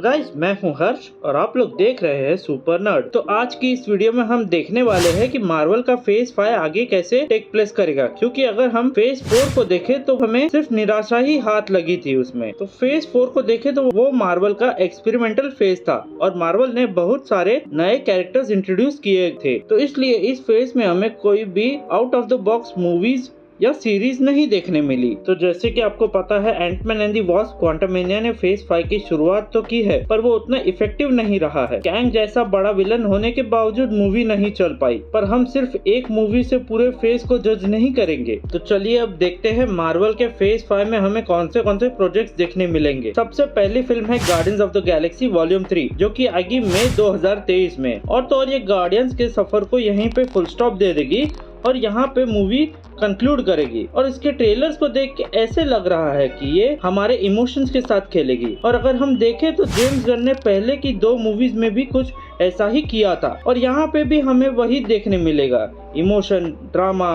Guys, मैं हूं हर्ष और आप लोग देख रहे हैं सुपर नर्ड। तो आज की इस वीडियो में हम देखने वाले हैं कि मार्वल का फेज 5 आगे कैसे टेक प्लेस करेगा, क्योंकि अगर हम फेज 4 को देखें तो हमें सिर्फ निराशा ही हाथ लगी थी उसमें। तो फेज 4 को देखें तो वो मार्वल का एक्सपेरिमेंटल फेज था और मार्वल ने बहुत सारे नए कैरेक्टर्स इंट्रोड्यूस किए थे। तो इसलिए इस फेज में हमें कोई भी out of the box movies या सीरीज नहीं देखने मिली। तो जैसे कि आपको पता है, Ant Man and the Wasp Quantumania ने फेज 5 की शुरुआत तो की है, पर वो उतना इफेक्टिव नहीं रहा है। कैंग जैसा बड़ा विलन होने के बावजूद मूवी नहीं चल पाई, पर हम सिर्फ एक मूवी से पूरे फेज को जज नहीं करेंगे। तो चलिए अब देखते हैं मार्वल के फेज 5 में हमें कौन से प्रोजेक्ट्स देखने मिलेंगे। सबसे पहली फिल्म है guardians of the Galaxy volume 3, जो कि आएगी मई 2023 में। और तो और ये गार्डियंस के सफर को यहीं पे फुल स्टॉप दे देगी और यहाँ पे मूवी कंक्लूड करेगी। और इसके ट्रेलर्स को देख के ऐसे लग रहा है कि ये हमारे इमोशंस के साथ खेलेगी। और अगर हम देखें तो जेम्स गन ने पहले की 2 मूवीज में भी कुछ ऐसा ही किया था और यहाँ पे भी हमें वही देखने मिलेगा, इमोशन, ड्रामा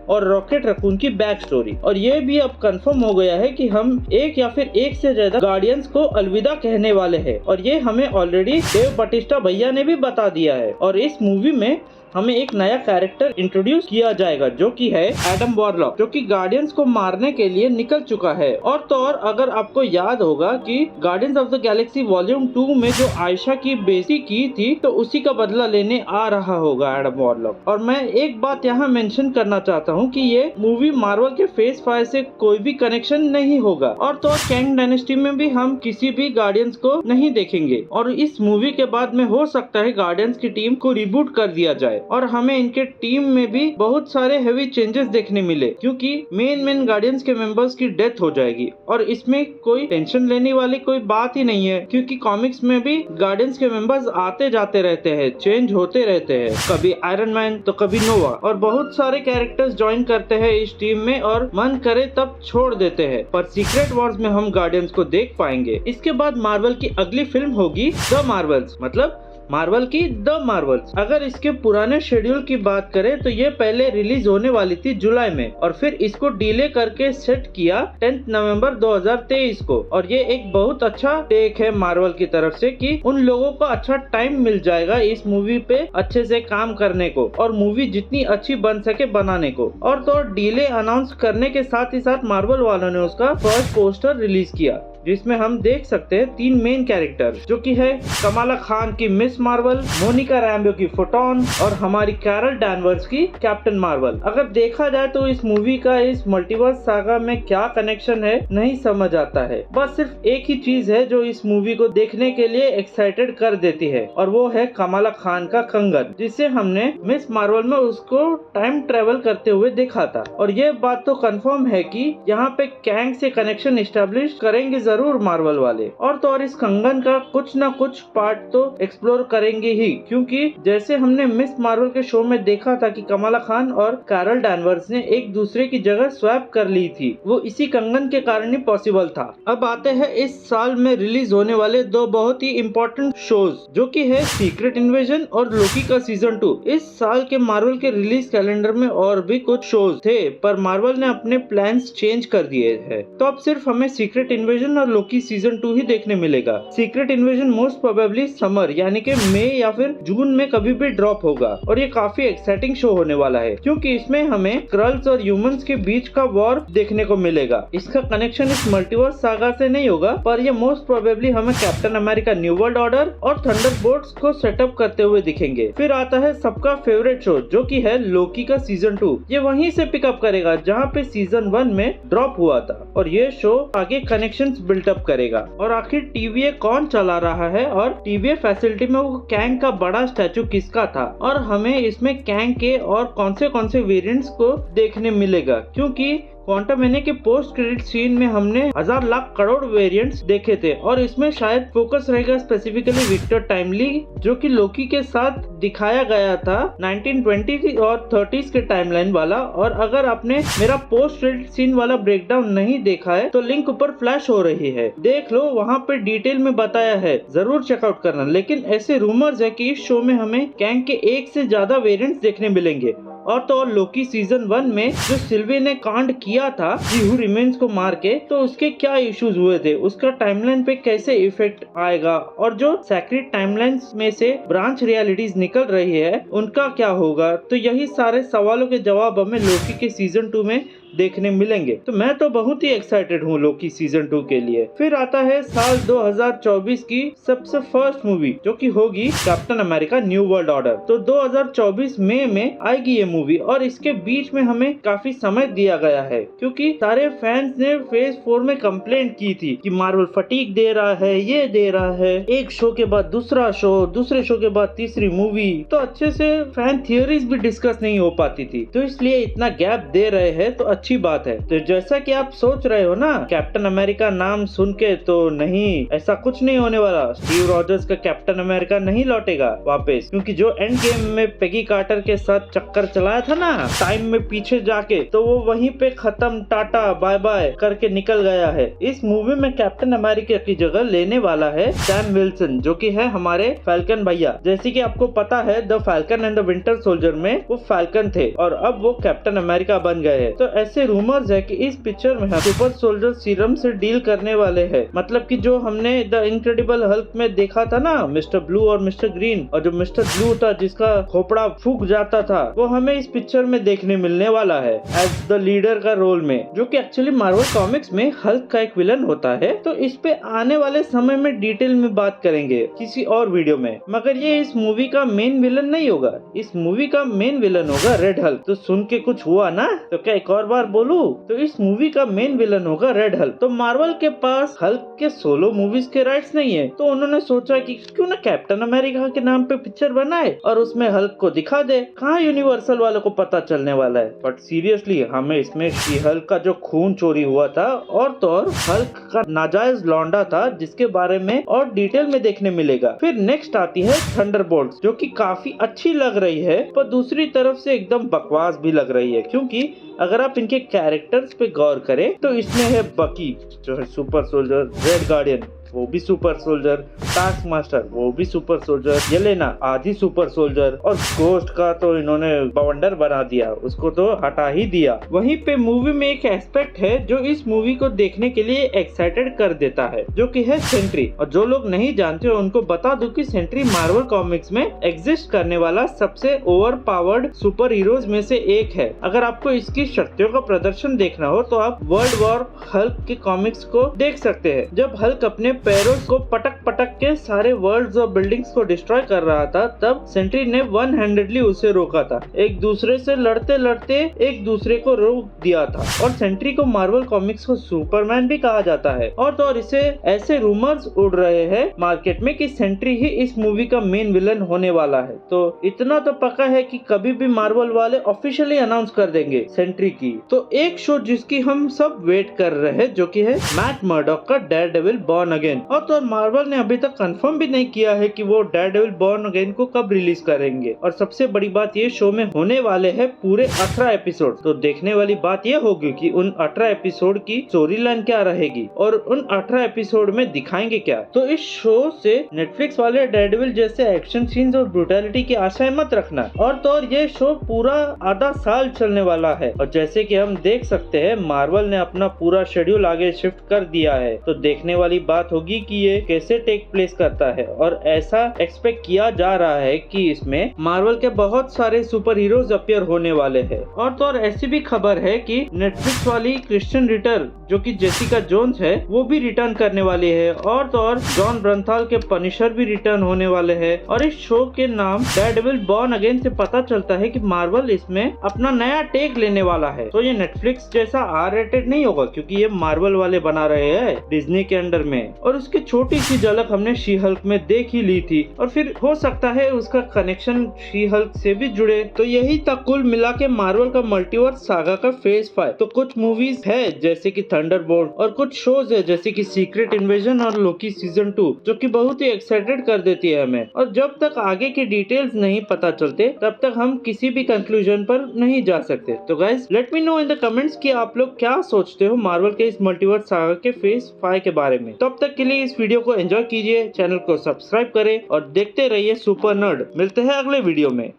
और रॉकेट रकून की बैक स्टोरी। और ये भी अब कंफर्म हो गया है कि हम एक या फिर एक से ज्यादा गार्डियंस को अलविदा कहने वाले हैं और ये हमें ऑलरेडी देव बटिस्टा भैया ने भी बता दिया है। और इस मूवी में हमें एक नया कैरेक्टर इंट्रोड्यूस किया जाएगा जो कि है एडम वॉरलॉक, जो कि गार्डियंस को मारने के लिए निकल चुका है। और तो और अगर आपको याद होगा कि guardians of the Galaxy volume 2 में जो आयशा की बेइज्जती की थी, तो उसी का बदला लेने आ रहा होगा एडम वॉरलॉक। और मैं एक बात यहाँ मेंशन करना चाहता हूँ कि ये मूवी मार्वल के फेज 5 से कोई भी कनेक्शन नहीं होगा। और तो और कैंग डायनेस्टी में भी हम किसी भी गार्डियंस को नहीं देखेंगे और इस मूवी के बाद में हो सकता है गार्डियंस की टीम को रिबूट कर दिया जाए और हमें इनके टीम में भी बहुत सारे हेवी चेंजेस देखने मिले, क्योंकि मेन गार्डियंस के मेंबर्स की डेथ हो जाएगी। और इसमें कोई टेंशन लेने वाली कोई बात ही नहीं है, क्योंकि कॉमिक्स में भी गार्डियंस के मेंबर्स आते जाते रहते हैं, चेंज होते रहते हैं, कभी आयरन मैन तो कभी नोवा, और बहुत सारे कैरेक्टर्स ज्वाइन करते हैं इस टीम में और मन करे तब छोड़ देते हैं। पर सीक्रेट वॉर्स में हम गार्डियंस को देख पाएंगे। इसके बाद मार्वल की अगली फिल्म होगी द मार्वल्स, मतलब मार्वल की द मार्वल्स। अगर इसके पुराने शेड्यूल की बात करें तो ये पहले रिलीज होने वाली थी जुलाई में और फिर इसको डिले करके सेट किया 10 नवंबर 2023 को। और ये एक बहुत अच्छा टेक है मार्वल की तरफ से कि उन लोगों को अच्छा टाइम मिल जाएगा इस मूवी पे अच्छे से काम करने को और मूवी जितनी अच्छी बन सके बनाने को। और तो डिले अनाउंस करने के साथ ही साथ मार्वल वालों ने उसका फर्स्ट पोस्टर रिलीज किया, जिसमें हम देख सकते हैं 3 मेन कैरेक्टर, जो कि है कमाला खान की मिस मार्वल, मोनिका रैम्बो की फोटोन और हमारी कैरल डैनवर्स की कैप्टन मार्वल। अगर देखा जाए तो इस मूवी का इस मल्टीवर्स सागा में क्या कनेक्शन है नहीं समझ आता है। बस सिर्फ एक ही चीज है जो इस मूवी को देखने के लिए एक्साइटेड कर देती है और वो है कमाला खान का कंगन, जिससे हमने मिस मार्वल में उसको टाइम ट्रेवल करते हुए देखा था। और ये बात तो कंफर्म है कि यहाँ पे कैंग से कनेक्शन एस्टेब्लिश करेंगे जरूर मार्वल वाले। और तो और इस कंगन का कुछ ना कुछ पार्ट तो एक्सप्लोर करेंगे ही, क्योंकि जैसे हमने मिस मार्वल के शो में देखा था कि कमाला खान और कैरल डैनवर्स ने एक दूसरे की जगह स्वैप कर ली थी, वो इसी कंगन के कारण ही पॉसिबल था। अब आते हैं इस साल में रिलीज होने वाले 2 बहुत ही इम्पोर्टेंट शोज, जो कि है सीक्रेट इन्वेजन और लोकी का सीजन 2। इस साल के मार्वल के रिलीज कैलेंडर में और भी कुछ शोज थे, पर मार्वल ने अपने प्लान्स चेंज कर दिए हैं। तो अब सिर्फ हमें सीक्रेट इन्वेजन और लोकी सीजन 2 ही देखने मिलेगा। Secret invasion most probably summer यानी कि मई या फिर जून में कभी भी ड्रॉप होगा और ये काफी एक्साइटिंग शो होने वाला है, क्योंकि इसमें हमें स्क्रल्स और ह्यूमंस के बीच का वॉर देखने को मिलेगा। इसका कनेक्शन इस मल्टीवर्स सागा से नहीं होगा, पर ये मोस्ट प्रोबेबली हमें captain America new world order और थंडरबोल्ट्स को सेटअप करते हुए दिखेंगे। फिर आता है सबका फेवरेट शो, जो कि है लोकी का सीजन 2। ये वहीं से पिकअप करेगा जहाँ पे सीजन 1 में ड्रॉप हुआ था और ये शो आगे कनेक्शन बिल्टअप करेगा। और आखिर टीवीए कौन चला रहा है और टीवीए फैसिलिटी में वो कैंग का बड़ा स्टैचू किसका था और हमें इसमें कैंग के और कौन से वेरिएंट्स को देखने मिलेगा, क्योंकि क्वांटममेनिया के पोस्ट क्रेडिट सीन में हमने 1000 लाख करोड़ वेरिएंट्स देखे थे और इसमें शायद फोकस रहेगा स्पेसिफिकली विक्टर टाइमली, जो कि लोकी के साथ दिखाया गया था 1920 और 30s के टाइमलाइन वाला। और अगर आपने मेरा पोस्ट क्रेडिट सीन वाला ब्रेकडाउन नहीं देखा है तो लिंक ऊपर फ्लैश हो रही है, देख लो, वहाँ पे डिटेल में बताया है, जरूर चेकआउट करना। लेकिन ऐसे रूमर्स है कि इस शो में हमें कैंग के 1 से ज्यादा वेरिएंट्स देखने मिलेंगे और तो और लोकी सीजन 1 में जो सिल्वी ने कांड किया था ही हू रिमेन्स को मार के, तो उसके क्या इश्यूज हुए थे, उसका टाइमलाइन पे कैसे इफेक्ट आएगा, और जो सेक्रेट टाइमलाइंस में से ब्रांच रियलिटीज निकल रही है उनका क्या होगा। तो यही सारे सवालों के जवाब हमें लोकी के सीजन 2 में देखने मिलेंगे। तो मैं तो बहुत ही एक्साइटेड हूँ लोकी सीजन 2 के लिए। फिर आता है साल 2024 की सबसे फर्स्ट मूवी जो कि होगी captain America new world order. तो 2024 मई में आएगी ये मूवी और इसके बीच में हमें काफी समय दिया गया है क्योंकि सारे फैंस ने फेज 4 में कंप्लेंट की थी कि मार्वल फटीक दे रहा है, ये दे रहा है, एक शो के बाद दूसरा शो, दूसरे शो के बाद तीसरी मूवी, तो अच्छे से फैन थियोरीज भी डिस्कस नहीं हो पाती थी। तो इसलिए इतना गैप दे रहे हैं तो अच्छी बात है। तो जैसा कि आप सोच रहे हो ना, कैप्टन अमेरिका नाम सुन के, तो नहीं, ऐसा कुछ नहीं होने वाला। स्टीव रॉजर्स का कैप्टन अमेरिका नहीं लौटेगा वापस, क्योंकि जो एंड गेम में पेगी कार्टर के साथ चक्कर चलाया था ना टाइम में पीछे जाके, तो वो वहीं पे खत्म, टाटा बाय बाय करके निकल गया है। इस मूवी में कैप्टन अमेरिका की जगह लेने वाला है सैम विल्सन, जो कि है हमारे फैल्कन भैया। जैसे कि आपको पता है the falcon and the winter soldier में वो फैल्कन थे और अब वो कैप्टन अमेरिका बन गए हैं। तो ऐसे रूमर्स है कि इस पिक्चर में हम सुपर सोल्जर सीरम से डील करने वाले हैं। मतलब कि जो हमने द इनक्रेडिबल हल्क में देखा था ना, मिस्टर ब्लू और मिस्टर ग्रीन, और जो मिस्टर ब्लू था जिसका खोपड़ा फूक जाता था, वो हमें इस पिक्चर में देखने मिलने वाला है एज द लीडर का रोल में, जो कि एक्चुअली मार्वल कॉमिक्स में हल्क का एक विलन होता है। तो इस पे आने वाले समय में डिटेल में बात करेंगे किसी और वीडियो में। मगर ये इस मूवी का मेन विलन नहीं होगा, इस मूवी का मेन विलन होगा रेड हल्क। तो सुन के कुछ हुआ ना, तो क्या एक और बार बोलूं? तो इस मूवी का मेन विलन होगा रेड हल्क। तो मार्वल के पास हल्क के सोलो मूवीज के राइट्स नहीं है, तो उन्होंने सोचा कि क्यों ना कैप्टन अमेरिका के नाम पे पिक्चर बनाए और उसमें हल्क को दिखा दे। कहाँ यूनिवर्सल वालों को पता चलने वाला है। बट सीरियसली हमें इसमें शी हल्क का जो खून चोरी हुआ था और तो और हल्क का नाजायज लौंडा था, जिसके बारे में और डिटेल में देखने मिलेगा। फिर नेक्स्ट आती है थंडरबोल्ट्स, जो कि काफी अच्छी लग रही है पर दूसरी तरफ से एकदम बकवास भी लग रही है, क्योंकि अगर आप इनके कैरेक्टर्स पे गौर करें तो इसमें है बकी जो है सुपर सोल्जर, रेड गार्डियन वो भी सुपर सोल्जर, टास्क मास्टर वो भी सुपर सोल्जर, येलेना आधी सुपर सोल्जर, और घोस्ट का तो इन्होंने बवंडर बना दिया, उसको तो हटा ही दिया। वहीं पे मूवी में एक एस्पेक्ट है जो इस मूवी को देखने के लिए एक्साइटेड कर देता है, जो कि है सेंट्री। और जो लोग नहीं जानते उनको बता दूं कि सेंट्री मार्वल कॉमिक्स में एग्जिस्ट करने वाला सबसे ओवर पावर्ड सुपर हीरोज में से एक है। अगर आपको इसकी शक्तियों का प्रदर्शन देखना हो तो आप वर्ल्ड वॉर हल्क के कॉमिक्स को देख सकते हैं। जब हल्क अपने पैरों को पटक पटक के सारे वर्ल्ड्स और बिल्डिंग्स को डिस्ट्रॉय कर रहा था, तब सेंट्री ने वन हैंडेडली उसे रोका था। एक दूसरे से लड़ते लड़ते एक दूसरे को रोक दिया था। और सेंट्री को मार्वल कॉमिक्स को सुपरमैन भी कहा जाता है। और तो और इसे ऐसे रूमर्स उड़ रहे हैं मार्केट में कि सेंट्री ही इस मूवी का मेन विलन होने वाला है। तो इतना तो पक्का है कि कभी भी मार्वल वाले ऑफिशियली अनाउंस कर देंगे सेंट्री की। तो एक शो जिसकी हम सब वेट कर रहे हैं, जो कि है मैट मर्डॉक का डेयरडेविल बॉर्न अगेन। और तो मार्वल ने अभी तक कंफर्म भी नहीं किया है कि वो डेयरडेविल बॉर्न अगेन को कब रिलीज करेंगे। और सबसे बड़ी बात ये शो में होने वाले हैं पूरे 18 एपिसोड। तो देखने वाली बात ये होगी कि उन 18 एपिसोड की स्टोरी लाइन क्या रहेगी और उन 18 एपिसोड में दिखाएंगे क्या। तो इस शो से नेटफ्लिक्स वाले डेयरडेविल जैसे एक्शन सीन्स और ब्रूटैलिटी की आशाएं मत रखना। और तो और ये शो पूरा आधा साल चलने वाला है। और जैसे कि हम देख सकते हैं मार्वल ने अपना पूरा शेड्यूल आगे शिफ्ट कर दिया है। तो देखने वाली बात होगी कि ये कैसे टेक प्लेस करता है। और ऐसा एक्सपेक्ट किया जा रहा है कि इसमें मार्वल के बहुत सारे सुपर हीरोज अपीयर होने वाले हैं। और तो और ऐसी भी खबर है कि नेटफ्लिक्स वाली क्रिश्चियन रिटर जो कि जेसिका जोन्स है वो भी रिटर्न करने वाली है। और तो और जॉन ब्रंथाल के पनिशर भी रिटर्न होने वाले हैं। और इस शो के नाम डेयरडेविल बॉर्न अगेन से पता चलता है कि मार्वल इसमें अपना नया टेक लेने वाला है। तो ये नेटफ्लिक्स जैसा आर रेटेड नहीं होगा, क्योंकि ये मार्वल वाले बना रहे हैं डिज्नी के अंडर में। और उसकी छोटी सी झलक हमने शी हल्क में देख ही ली थी। और फिर हो सकता है उसका कनेक्शन शी हल्क से भी जुड़े। तो यही था कुल मिला के मार्वल का मल्टीवर्स सागा का फेज 5। तो कुछ मूवीज है जैसे कि थंडरबोल्ट, और कुछ शोज है जैसे कि सीक्रेट इन्वेजन और लोकी सीजन 2, जो कि बहुत ही एक्साइटेड कर देती है हमें। और जब तक आगे की डिटेल्स नहीं पता चलते तब तक हम किसी भी कंक्लूजन पर नहीं जा सकते। तो guys let me know in the comments कि आप लोग क्या सोचते हो मार्वल के इस मल्टीवर्स सागा के फेज 5 के बारे में। तब तक के लिए इस वीडियो को एंजॉय कीजिए, चैनल को सब्सक्राइब करें और देखते रहिए सुपर नर्ड। मिलते हैं अगले वीडियो में।